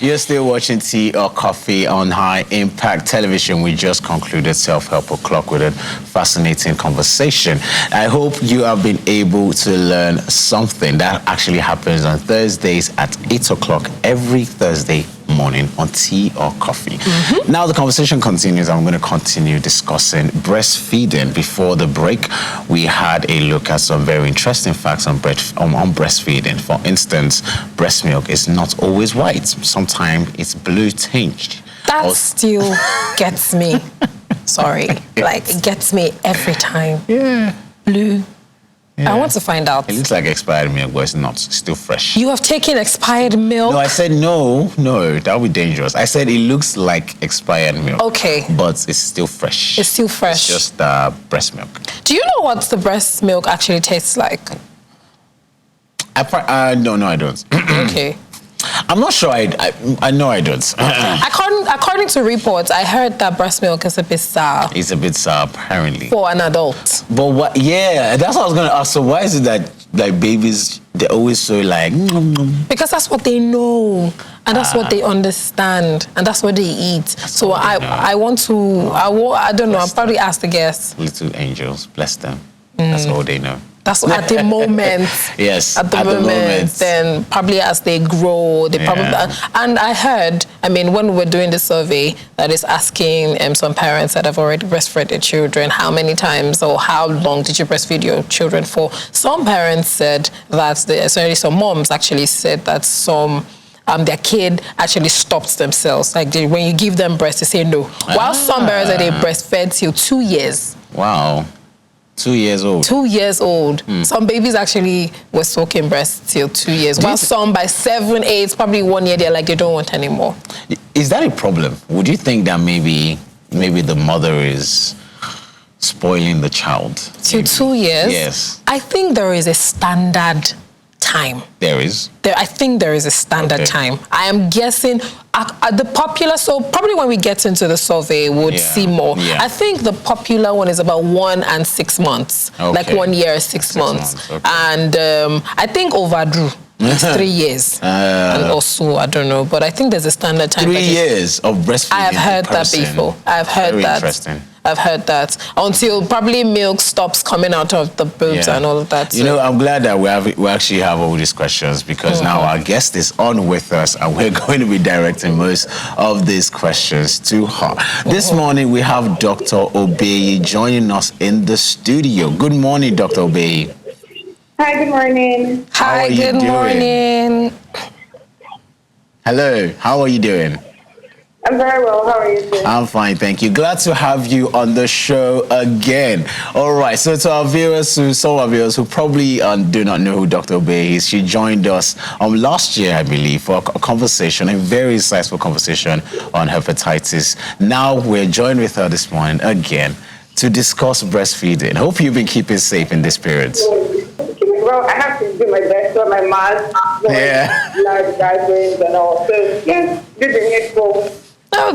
You're still watching Tea or Coffee on High Impact Television. We just concluded Self-Help O'Clock with a fascinating conversation. I hope you have been able to learn something. That actually happens on Thursdays at 8 o'clock every Thursday morning on Tea or Coffee. Now the conversation continues. I'm going to continue discussing breastfeeding. Before the break, we had a look at some very interesting facts on breastfeeding. For instance, breast milk is not always white. Sometimes it's blue tinged. That still gets me. Sorry. Like, it gets me every time. Yeah. Blue. Yeah. I want to find out. It looks like expired milk, but it's not. It's still fresh. You have taken expired milk? No, I said no, that would be dangerous. I said it looks like expired milk. Okay. But it's still fresh. It's still fresh. It's just breast milk. Do you know what the breast milk actually tastes like? No, I don't. Okay. I'm not sure. I know I don't. According to reports, I heard that breast milk is a bit sour. It's a bit sour, apparently. For an adult. But what? Yeah, that's what I was going to ask. So why is it that like babies, they're always so like... Because that's what they know. And that's what they understand. And that's what they eat. So I want to... I don't know. I'll probably ask the guests. Little angels, bless them. That's all they know. That's at the moment. Yes, at the moment. Then probably as they grow, they probably. And I heard, when we were doing the survey, that is asking some parents that have already breastfed their children, how many times or how long did you breastfeed your children for? Some parents said that, some moms actually said that their kid actually stopped themselves. Like when you give them breast, they say no. While some parents said they breastfed till 2 years. Wow. 2 years old. 2 years old. Some babies actually were soaking breast till 2 years. While some by 7, 8, probably 1 year, they're like, they don't want anymore. Is that a problem? Would you think that maybe the mother is spoiling the child? Till 2 years? Yes. I think there is a standard time. There is? I think there is a standard time. I am guessing the popular, so probably when we get into the survey, we'll see more. Yeah. I think the popular one is about 1 and 6 months. Okay. Like 1 year, 6 months. Okay. And I think overdrew. It's 3 years. And also, I don't know, but I think there's a standard time. 3 years of breastfeeding. I have heard that before. I've heard Very that. Interesting. I've heard that. Until probably milk stops coming out of the boobs and all of that. You know, I'm glad that we actually have all these questions because now our guest is on with us and we're going to be directing most of these questions to her. This morning we have Dr. Obeyi joining us in the studio. Good morning, Dr. Obeyi. Hi, good morning. Hi, good morning. Hello, how are you doing? I'm very well. How are you doing? I'm fine, thank you. Glad to have you on the show again. All right, so to our viewers, some of our viewers who probably do not know who Dr. Obeyi is, she joined us last year, I believe, for a conversation, a very insightful conversation on hepatitis. Now we're joined with her this morning again to discuss breastfeeding. Hope you've been keeping safe in this period. Well, I have to do my best with my mask, large gatherings and all. So, yes, good to meet you.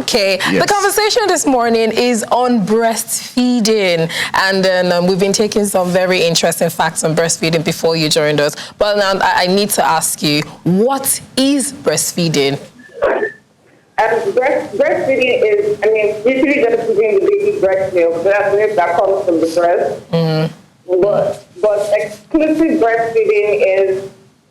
Okay, the conversation this morning is on breastfeeding, and then we've been taking some very interesting facts on breastfeeding before you joined us. But now I need to ask you, what is breastfeeding? Breastfeeding is, usually just giving the baby breast milk, so that's milk that comes from the breast. But exclusive breastfeeding is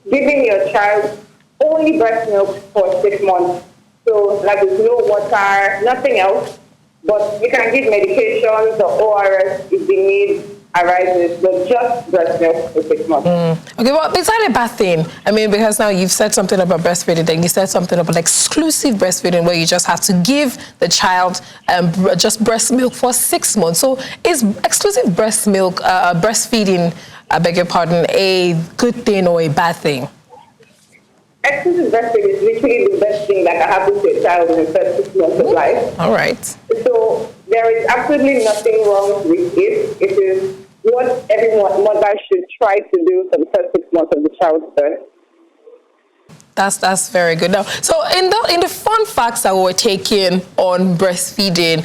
giving your child only breast milk for 6 months. So, like, with no water, nothing else. But you can give medications or ORS if the need arises, but just breast milk for 6 months. Okay, well, is that a bad thing? Because now you've said something about breastfeeding, then you said something about exclusive breastfeeding where you just have to give the child just breast milk for 6 months. So is exclusive breast milk, breastfeeding, I beg your pardon, a good thing or a bad thing? Exclusive breastfeeding is literally the best thing that can happen to a child in the first 6 months of life. All right. So there is absolutely nothing wrong with it. It is what every mother should try to do for the first 6 months of the child's birth. That's very good. Now, so in the fun facts that we're taking on breastfeeding,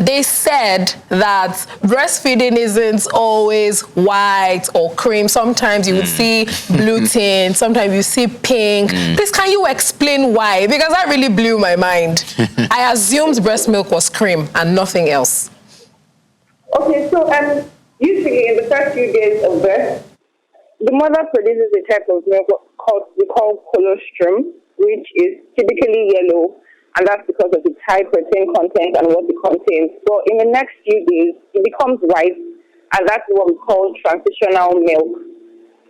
they said that breastfeeding isn't always white or cream. Sometimes you would see blue tint, sometimes you see pink. Please, can you explain why? Because that really blew my mind. I assumed breast milk was cream and nothing else. Okay, so usually in the first few days of birth, the mother produces a type of milk we call colostrum, which is typically yellow, and that's because of its high protein content and what it contains. So in the next few days, it becomes white, and that's what we call transitional milk.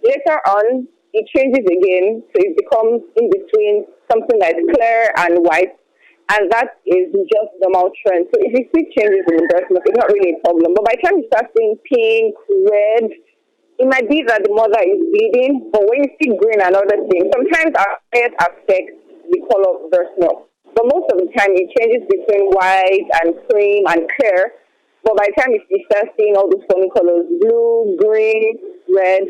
Later on, it changes again, so it becomes in between something like clear and white, and that is just normal trend. So if you see changes in the breast milk, it's not really a problem. But by the time you start seeing pink, red, it might be that the mother is bleeding, but when you see green and other things, sometimes our diet affects the color of breast milk. But most of the time, it changes between white and cream and clear. But by the time you start seeing all those funny colors, blue, green, red,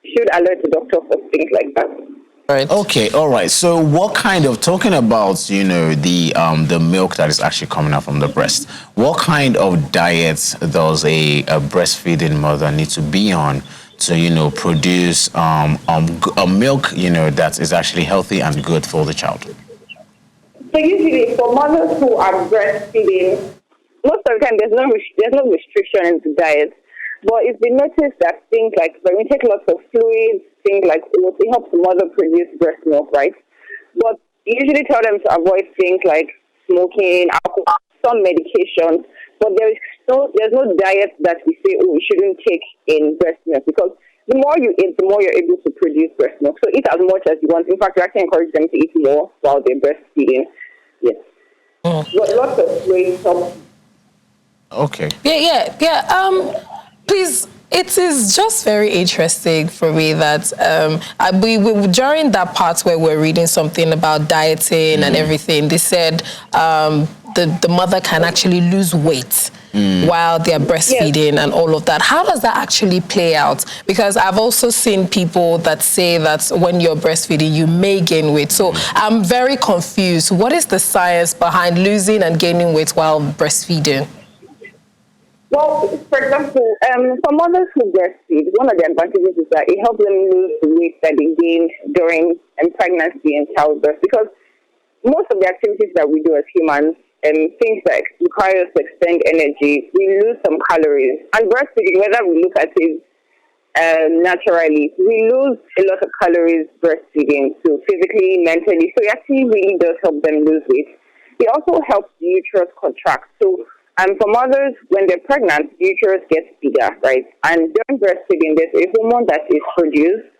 you should alert the doctor for things like that. Right. Okay, all right. So what kind of, talking about, the milk that is actually coming out from the breast, what kind of diet does a breastfeeding mother need to be on to, produce a milk, that is actually healthy and good for the child? So usually for mothers who are breastfeeding, most of the time there's no restriction in the diet. But it's been noticed that things like when we take lots of fluids, things like oats, it helps the mother produce breast milk, right? But you usually tell them to avoid things like smoking, alcohol, some medications. But there's no diet that we say, you shouldn't take in breast milk, because the more you eat, the more you're able to produce breast milk. So eat as much as you want. In fact, I actually encourage them to eat more while they're breastfeeding. Yes. But lots of ways help. Okay. Yeah. Please, it is just very interesting for me that we during that part where we're reading something about dieting and everything, they said the mother can actually lose weight while they're breastfeeding and all of that. How does that actually play out? Because I've also seen people that say that when you're breastfeeding, you may gain weight. So I'm very confused. What is the science behind losing and gaining weight while breastfeeding? Well, for example, for mothers who breastfeed, one of the advantages is that it helps them lose the weight that they gained during pregnancy and childbirth, because most of the activities that we do as humans, things that require us to expend energy, we lose some calories. And breastfeeding, whether we look at it naturally, we lose a lot of calories breastfeeding, so physically, mentally. So it actually really does help them lose weight. It also helps the uterus contract. So for mothers, when they're pregnant, the uterus gets bigger, right? And during breastfeeding, there's a hormone that is produced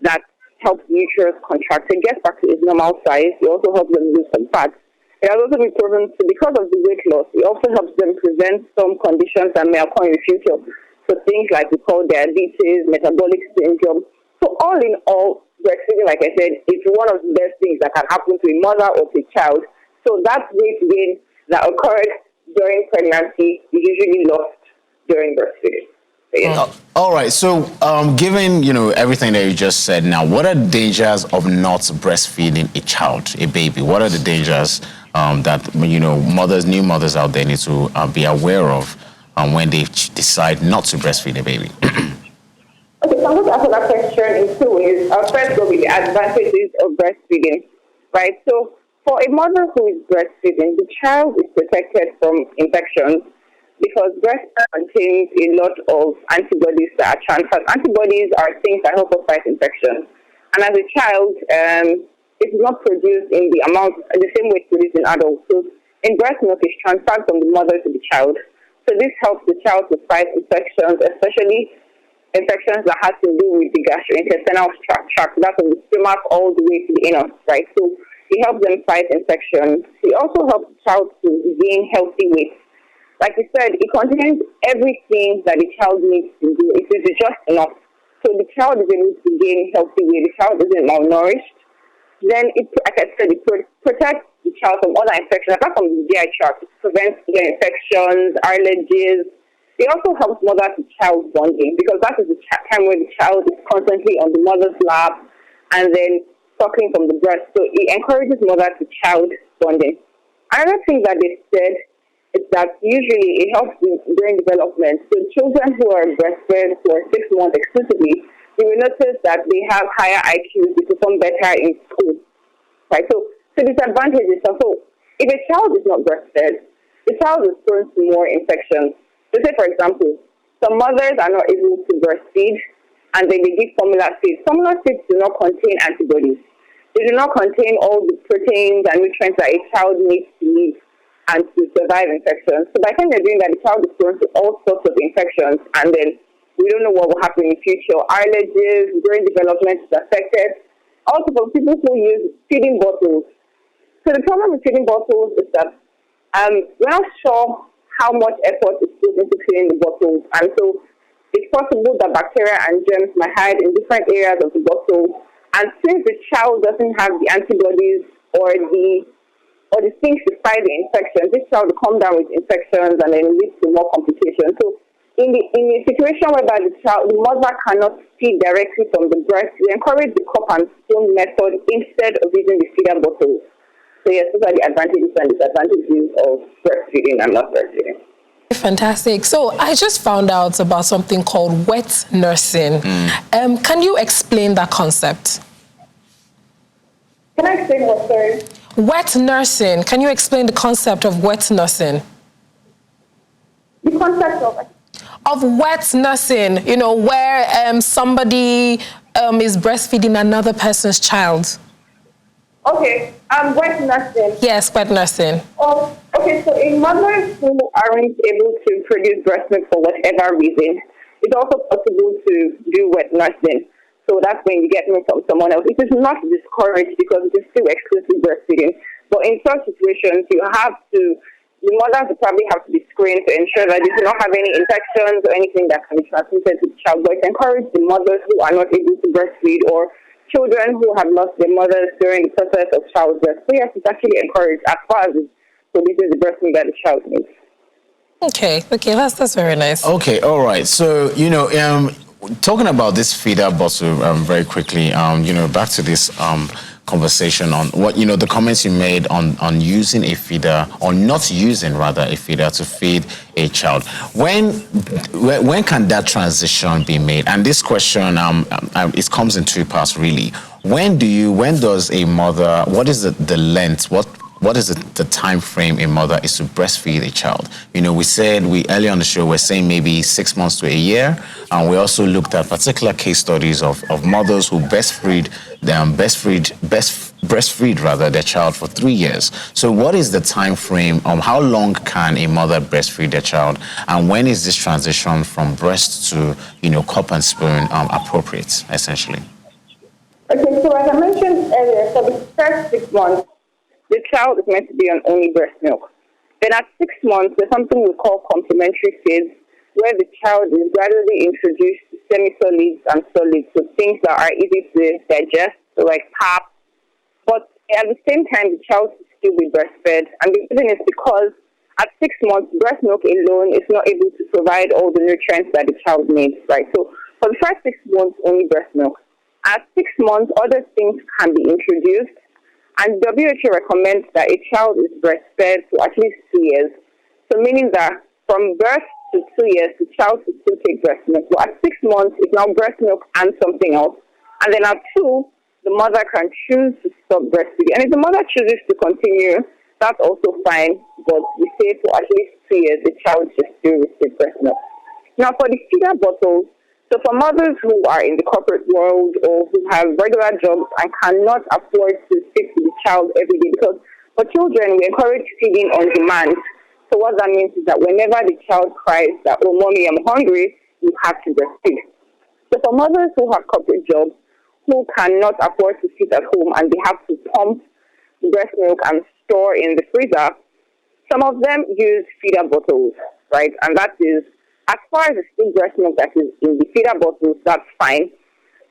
that helps the uterus contract. It gets back to its normal size. It also helps them lose some fat. It has also been proven to, because of the weight loss, it also helps them prevent some conditions that may occur in the future. So things like we call diabetes, metabolic syndrome. So all in all, breastfeeding, like I said, is one of the best things that can happen to a mother or to a child. So that weight gain that occurred during pregnancy is usually lost during breastfeeding. All right. So, given everything that you just said, now, what are the dangers of not breastfeeding a child, a baby? What are the dangers that new mothers out there need to be aware of when they decide not to breastfeed a baby? Okay, so I'm going to answer that question in two ways. First will be the advantages of breastfeeding, right? So for a mother who is breastfeeding, the child is protected from infections because breast contains a lot of antibodies that are transferred. Antibodies are things that help us fight infections. And as a child, it is not produced in the amount, the same way it's produced in adults. So in breast milk, it's transferred from the mother to the child. So this helps the child to fight infections, especially infections that have to do with the gastrointestinal tract. That's from the stomach all the way to the anus, right? So it helps them fight infections. It also helps the child to gain healthy weight. Like I said, it contains everything that the child needs to do. It is just enough. So the child is able to gain healthy weight. The child isn't malnourished. Then, like I said, it protects the child from other infections, apart from the GI tract. It prevents ear infections, allergies. It also helps mother to child bonding, because that is the time when the child is constantly on the mother's lap, and then suckling from the breast. So it encourages mother-to-child bonding. Another thing that they said is that usually it helps with brain development. So children who are breastfed for 6 months exclusively, you will notice that they have higher IQs, they perform better in school. Right? So disadvantages are, so if a child is not breastfed, the child is prone to more infections. So say, for example, some mothers are not able to breastfeed and then they give formula feeds. Formula feeds do not contain antibodies. They do not contain all the proteins and nutrients that a child needs to live and to survive infections. So by the time they're doing that, the child is prone to all sorts of infections, and then we don't know what will happen in the future. Allergies, brain development is affected. Also, for people who use feeding bottles. So the problem with feeding bottles is that we're not sure how much effort is put into cleaning the bottles, and so it's possible that bacteria and germs might hide in different areas of the bottle. And since the child doesn't have the antibodies or the things to fight the infection, this child will come down with infections and then lead to more complications. So in a situation whereby the mother cannot feed directly from the breast, we encourage the cup and spoon method instead of using the feeder bottles. So yes, those are the advantages and disadvantages of breastfeeding and not breastfeeding. Fantastic. So I just found out about something called wet nursing. Can you explain that concept? Can I explain what, sorry? Wet nursing. Can you explain the concept of wet nursing? The concept of wet nursing, you know, where somebody is breastfeeding another person's child. Okay, wet nursing. Yes, wet nursing. Oh, okay, so in mothers who aren't able to produce breast milk for whatever reason, it's also possible to do wet nursing. So that's when you get milk from someone else. It is not discouraged because it is still exclusive breastfeeding. But in such situations, the mothers will probably have to be screened to ensure that they do not have any infections or anything that can be transmitted to the child. But it's encouraged the mothers who are not able to breastfeed or children who have lost their mothers during the process of childbirth. So yes, it's actually encouraged as far as it's producing the breast milk that the child needs. Okay, that's very nice. Okay, all right. So, talking about this feeder bottle very quickly, back to this conversation on what, the comments you made on using a feeder, or not using rather a feeder to feed a child. When can that transition be made? And this question, it comes in two parts really. When does a mother, what is the length, what is the time frame a mother is to breastfeed a child? We said, earlier on the show, we're saying maybe 6 months to a year. And we also looked at particular case studies of mothers who breastfeed their child for 3 years. So what is the time frame? How long can a mother breastfeed their child? And when is this transition from breast to, cup and spoon appropriate, essentially? Okay, so as I mentioned earlier, for the first 6 months, the child is meant to be on only breast milk. Then at 6 months, there's something we call complementary phase, where the child is gradually introduced to semi-solids and solids, so things that are easy to digest, so like pap. But at the same time, the child should still be breastfed. And the reason is because at 6 months, breast milk alone is not able to provide all the nutrients that the child needs, right? So for the first 6 months, only breast milk. At 6 months, other things can be introduced. And WHO recommends that a child is breastfed for at least 2 years. So meaning that from birth to 2 years, the child should still take breast milk. So at 6 months, it's now breast milk and something else. And then at 2, the mother can choose to stop breastfeeding. And if the mother chooses to continue, that's also fine. But we say for at least 2 years, the child should still receive breast milk. Now for the feeder bottles, so for mothers who are in the corporate world or who have regular jobs and cannot afford to feed to the child every day, because for children, we encourage feeding on demand. So what that means is that whenever the child cries that, oh, mommy, I'm hungry, you have to breastfeed. So for mothers who have corporate jobs, who cannot afford to sit at home and they have to pump breast milk and store in the freezer, some of them use feeder bottles, right? And that is, as far as the still breast milk that is in the feeder bottles, that's fine.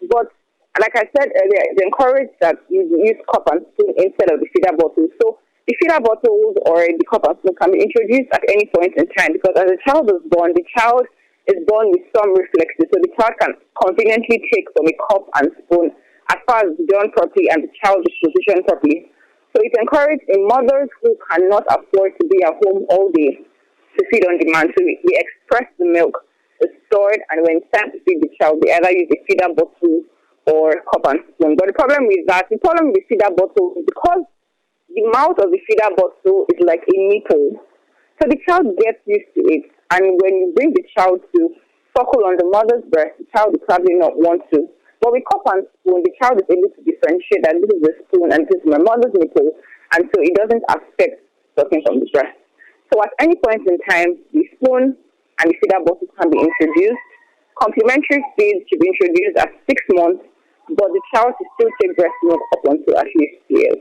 But like I said earlier, it's encouraged that you use cup and spoon instead of the feeder bottles. So the feeder bottles or the cup and spoon can be introduced at any point in time, because as the child is born, the child is born with some reflexes. So the child can conveniently take from a cup and spoon as far as done properly and the child is positioned properly. So it encourages mothers who cannot afford to be at home all day to feed on demand. So we express the milk, it's stored, and when it's time to feed the child, they either use a feeder bottle or cup and spoon. But the problem with the feeder bottle is because the mouth of the feeder bottle is like a nipple. So the child gets used to it. And when you bring the child to suckle on the mother's breast, the child will probably not want to. But with cup and spoon, the child is able to differentiate that this is the spoon and this is my mother's nipple. And so it doesn't affect sucking from the breast. So at any point in time, the spoon and the feeder bottle can be introduced. Complementary feeds should be introduced at 6 months, but the child should still take breast milk up until at least 2 years.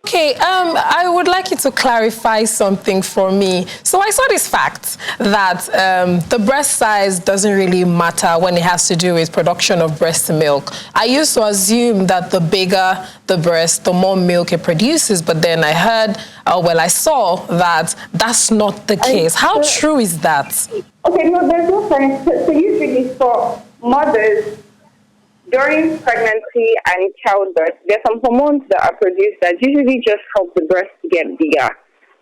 Okay, I would like you to clarify something for me. So I saw this fact that the breast size doesn't really matter when it has to do with production of breast milk. I used to assume that the bigger the breast, the more milk it produces, but then I heard, I saw that that's not the case. How true is that? Okay, no, there's no science. So usually for mothers, during pregnancy and childbirth, there are some hormones that are produced that usually just help the breast to get bigger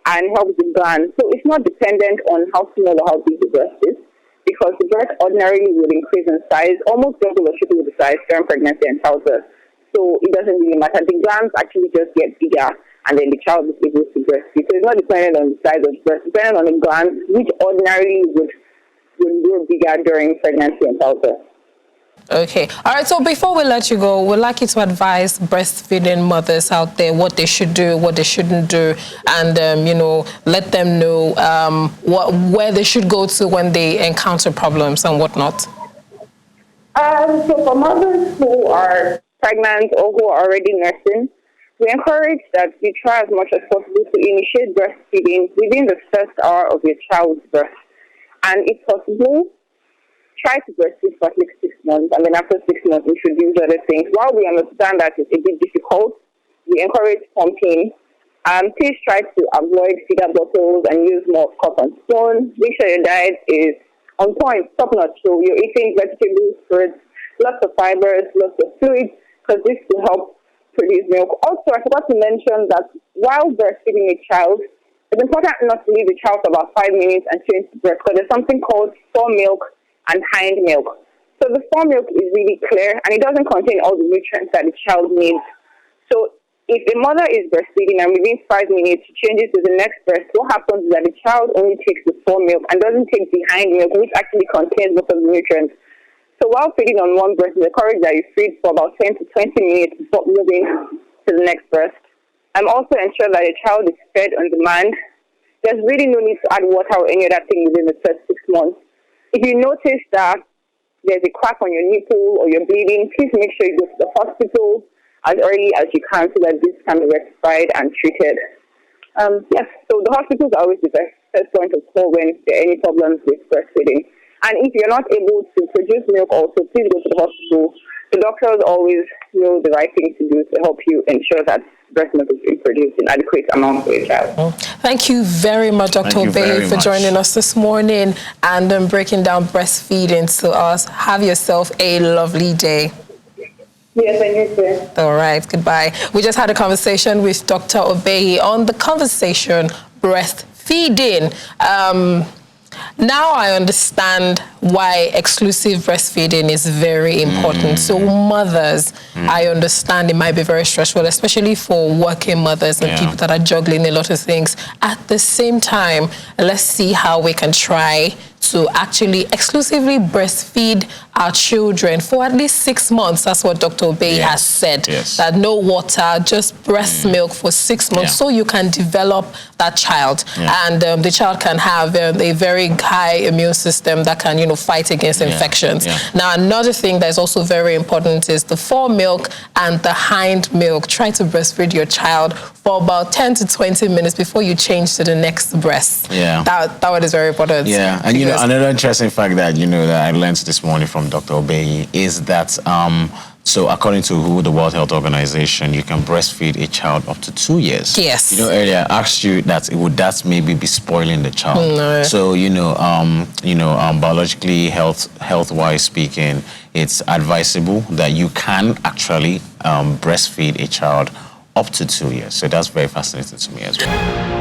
and help the gland. So it's not dependent on how small or how big the breast is, because the breast ordinarily would increase in size, almost double or triple the size during pregnancy and childbirth. So it doesn't really matter. The glands actually just get bigger, and then the child is able to breastfeed. So it's not dependent on the size of the breast, it's dependent on the glands, which ordinarily would grow bigger during pregnancy and childbirth. Okay. All right. So before we let you go, we'd like you to advise breastfeeding mothers out there what they should do, what they shouldn't do, and, let them know where they should go to when they encounter problems and whatnot. So for mothers who are pregnant or who are already nursing, we encourage that you try as much as possible to initiate breastfeeding within the first hour of your child's birth. And if possible, try to breastfeed for at least 6 months, and then after 6 months, introduce other things. While we understand that it's a bit difficult, we encourage pumping. Please try to avoid feeder bottles and use more cup and spoon. Make sure your diet is on point, top-notch. So you're eating vegetables, fruits, lots of fibers, lots of fluids, because this will help produce milk. Also, I forgot to mention that while breastfeeding a child, it's important not to leave the child for about 5 minutes and change the breast, because there's something called foremilk and hind milk. So the foremilk is really clear, and it doesn't contain all the nutrients that the child needs. So if a mother is breastfeeding and within 5 minutes she changes to the next breast, what happens is that the child only takes the foremilk and doesn't take the hind milk, which actually contains most of the nutrients. So while feeding on one breast, it's encouraged that you feed for about 10 to 20 minutes before moving to the next breast. Also ensure that your child is fed on demand. There's really no need to add water or any other thing within the first 6 months. If you notice that there's a crack on your nipple or you're bleeding, please make sure you go to the hospital as early as you can so that this can be rectified and treated. Yes, so the hospitals are always the first point of call when there are any problems with breastfeeding. And if you're not able to produce milk also, please go to the hospital. The doctors always know the right thing to do to help you ensure that breast milk is being produced in adequate amount for your child. Thank you very much, Dr. Obey, for joining us this morning and breaking down breastfeeding to us. Have yourself a lovely day. Yes, and you too. All right, goodbye. We just had a conversation with Dr. Obey on the conversation breastfeeding. Now I understand why exclusive breastfeeding is very important. So mothers, I understand it might be very stressful, especially for working mothers and people that are juggling a lot of things. At the same time, let's see how we can try to actually exclusively breastfeed our children for at least 6 months. That's what Dr. Obey has said, that no water, just breast milk for 6 months so you can develop that child. And the child can have a very high immune system that can, fight against infections. Now, another thing that is also very important is the foremilk and the hind milk. Try to breastfeed your child for about 10 to 20 minutes before you change to the next breast. That one is very important. And another interesting fact that that I learned this morning from Dr. Obey is that So according to WHO, the World Health Organization, you can breastfeed a child up to 2 years. Yes. You know, earlier I asked you that would that maybe be spoiling the child? No. So biologically, health-wise speaking, it's advisable that you can actually breastfeed a child up to 2 years. So that's very fascinating to me as well.